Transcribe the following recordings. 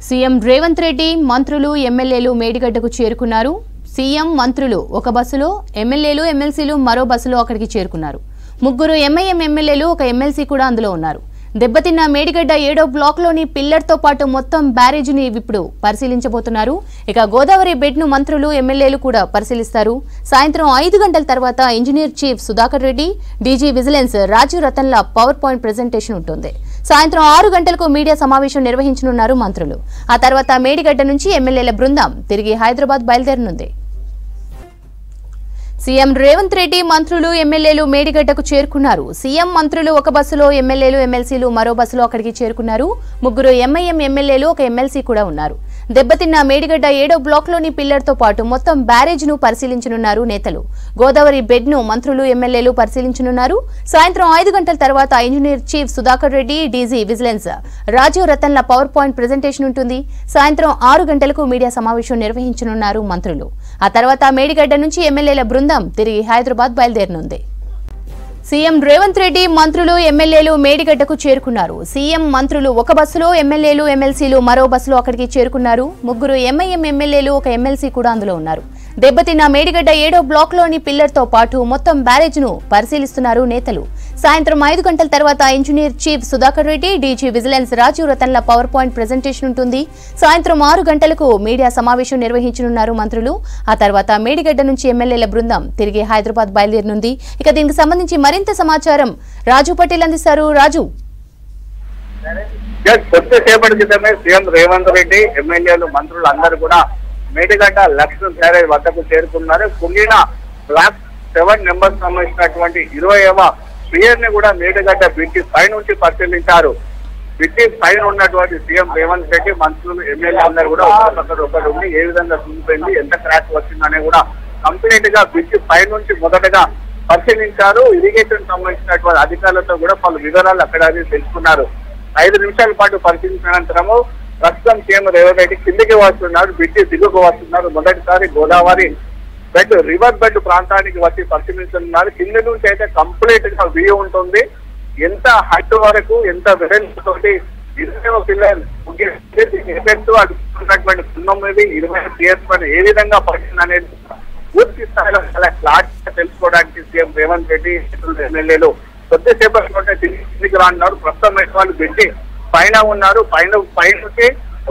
CM Revanth Reddy మంత్రులు ఎమ్మెల్యేలు మేడిగడ్డకు చేరుకున్నారు. సీఎం మంత్రులు ఒక బస్సులో, ఎమ్మెల్యేలు ఎమ్మెల్సీలు మరో బస్సులో అక్కడికి చేరుకున్నారు. ముగ్గురు ఎంఐఎం ఎమ్మెల్యేలు ఒక ఎమ్మెల్సీ కూడా అందులో ఉన్నారు. దెబ్బతిన్న మేడిగడ్డ 7వ బ్లాక్లోని పిల్లర్తో పాటు మొత్తం బ్యారేజీని ఇప్పుడు పరిశీలించబోతున్నారు. ఇక గోదావరి బెడ్ను మంత్రులు ఎమ్మెల్యేలు కూడా పరిశీలిస్తారు. సాయంత్రం 5 గంటల తర్వాత engineer chief Sudhakar Reddy, DG vigilance Rajiv రతన్ల పవర్ పాయింట్ ప్రెజెంటేషన్ ఉంటుంది. సాయంత్రం 6 గంటలకు మీడియా సమావేశం నిర్వహించనున్నారు మంత్రులు. ఆ తర్వాత మేడిగడ్డ నుంచి ఎమ్మెల్యేల బృందం తిరిగి హైదరాబాద్ బయలుదేరనుంది. సీఎం రేవంత్ రెడ్డి మంత్రులు ఎమ్మెల్యేలు మేడిగడ్డకు చేరుకున్నారు. సీఎం మంత్రులు ఒక బస్సులో, ఎమ్మెల్యేలు ఎమ్మెల్సీలు మరో బస్సులో అక్కడికి చేరుకున్నారు. ముగ్గురు ఎంఐఎం ఎమ్మెల్యేలు ఒక ఎమ్మెల్సీ కూడా ఉన్నారు. దెబ్బతిన్న మేడిగడ్డ 7వ బ్లాక్లోని పిల్లర్తో పాటు మొత్తం బ్యారేజ్ను పరిశీలించనున్నారు నేతలు. గోదావరి బెడ్ను మంత్రులు ఎమ్మెల్యేలు పరిశీలించనున్నారు. సాయంత్రం 5 గంటల తర్వాత engineer chief Sudhakar Reddy, DG vigilance Rajiv రతన్ల పవర్ పాయింట్ ప్రెజెంటేషన్ ఉంటుంది. సాయంత్రం 6 గంటలకు మీడియా సమావేశం నిర్వహించనున్నారు మంత్రులు. ఆ తర్వాత మేడిగడ్డ నుంచి ఎమ్మెల్యేల బృందం తిరిగి హైదరాబాద్ బయలుదేరనుంది. సీఎం రేవంత్ రెడ్డి మంత్రులు ఎమ్మెల్యేలు మేడిగడ్డకు చేరుకున్నారు. సీఎం మంత్రులు ఒక బస్సులో, ఎమ్మెల్యేలు ఎమ్మెల్సీలు మరో బస్సులో అక్కడికి చేరుకున్నారు. ముగ్గురు ఎంఐఎం ఎమ్మెల్యేలు ఒక ఎమ్మెల్సీ కూడా అందులో ఉన్నారు. దెబ్బతిన్న మేడిగడ్డ 7వ బ్లాక్లోని పిల్లర్తో పాటు మొత్తం బ్యారేజ్ను పరిశీలిస్తున్నారు నేతలు. సాయంత్రం 5 గంటల తర్వాత engineer chief Sudhakar Reddy, DG vigilance Rajiv రతన్ల పవర్ పాయింట్ ప్రెజెంటేషన్ ఉంటుంది. సాయంత్రం 6 గంటలకు మీడియా సమావేశం నిర్వహించనున్నారు మంత్రులు. ఆ తర్వాత మేడిగడ్డ నుంచి ఎమ్మెల్యేల బృందం తిరిగి హైదరాబాద్ బయలుదేరనుంది. ఇక దీనికి సంబంధించి మరింత సమాచారం రాజు పటేల్ అందిస్తారు. రాజు, కొద్దిసేపటి క్రితమే సీఎం రేవంత్ రెడ్డి ఎమ్మెల్యేలు మంత్రులు అందరూ కూడా మేడిగడ్డ లక్ష్మీ బ్యారేజ్ వద్దకు చేరుకున్నారు. కుంగిన బ్లాక్ 7 నెంబర్ సంబంధించినటువంటి 20వ పియర్ ని కూడా మేడిగడ్డ బ్రిడ్జి పై నుంచి పరిశీలించారు. బ్రిడ్జి పైన ఉన్నటువంటి సీఎం రేవంత్ రెడ్డి మంత్రులు ఎమ్మెల్యే అందరూ కూడా ఒకరు ఉండి ఏ విధంగా తుంగిపోయింది, ఎంత క్రాష్ వచ్చిందనే కూడా కంప్లీట్ గా బ్రిడ్జి పై నుంచి మొదటగా పరిశీలించారు. ఇరిగేషన్ సంబంధించినటువంటి అధికారులతో కూడా పలు వివరాలు అక్కడ తెలుసుకున్నారు. 5 నిమిషాల పాటు పరిశీలించిన అనంతరము ప్రస్తుతం సీఎం రేవంత్ రెడ్డి కిందికి వస్తున్నారు, బ్రిడ్జి దిగుకు వస్తున్నారు. మొదటిసారి గోదావరి బెడ్, రివర్ బెడ్ ప్రాంతానికి వచ్చి పరిశీలించున్నారు. కింద నుంచి అయితే కంప్లీట్ గా వ్యూ ఉంటుంది. ఎంత హైట్ వరకు, ఎంత వెడల్పు తోటి 20వ పిల్లర్ ఎఫెక్ట్ అడుగుతున్నటువంటి 19-20 పియర్స్ పైన ఏ విధంగా పడుతుంది అనేది పూర్తి స్థాయిలో చాలా క్లాట్ తెలుసుకోవడానికి సీఎం రేవంత్ రెడ్డి ఎమ్మెల్యేలు కొద్దిసేపటి కిందికి రానున్నారు. ప్రస్తుతం వాళ్ళు పెట్టి పైన ఉన్నారు. పైనుంచి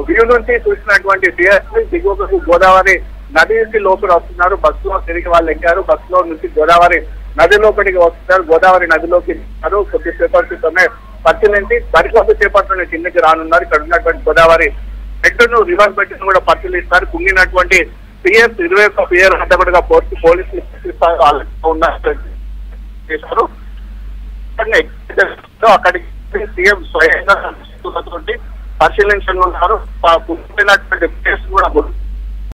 వ్యూ నుంచి చూసినటువంటి పియర్స్ ని దిగువకు గోదావరి నది నుంచి లోపల వస్తున్నారు. బస్సులో తిరిగి వాళ్ళు ఎక్కారు. బస్సులో నుంచి గోదావరి నది లోపలికి వస్తున్నారు. గోదావరి నదిలోకి ఇస్తారు. కొద్దిసేపటి క్రితమే పరిశీలించి కొద్దిసేపట్లోనే కిందకి రానున్నారు. ఇక్కడ ఉన్నటువంటి గోదావరి బెడ్ను, రివర్ బెడ్ ను కూడా పరిశీలిస్తారు. కుంగినటువంటి పియర్స్ 21 పియర్ అంతా పోలీసులు చేశారు. అక్కడికి సీఎం స్వయంగా పరిశీలించనున్నారు. కుంగినటువంటి ప్లేస్ కూడా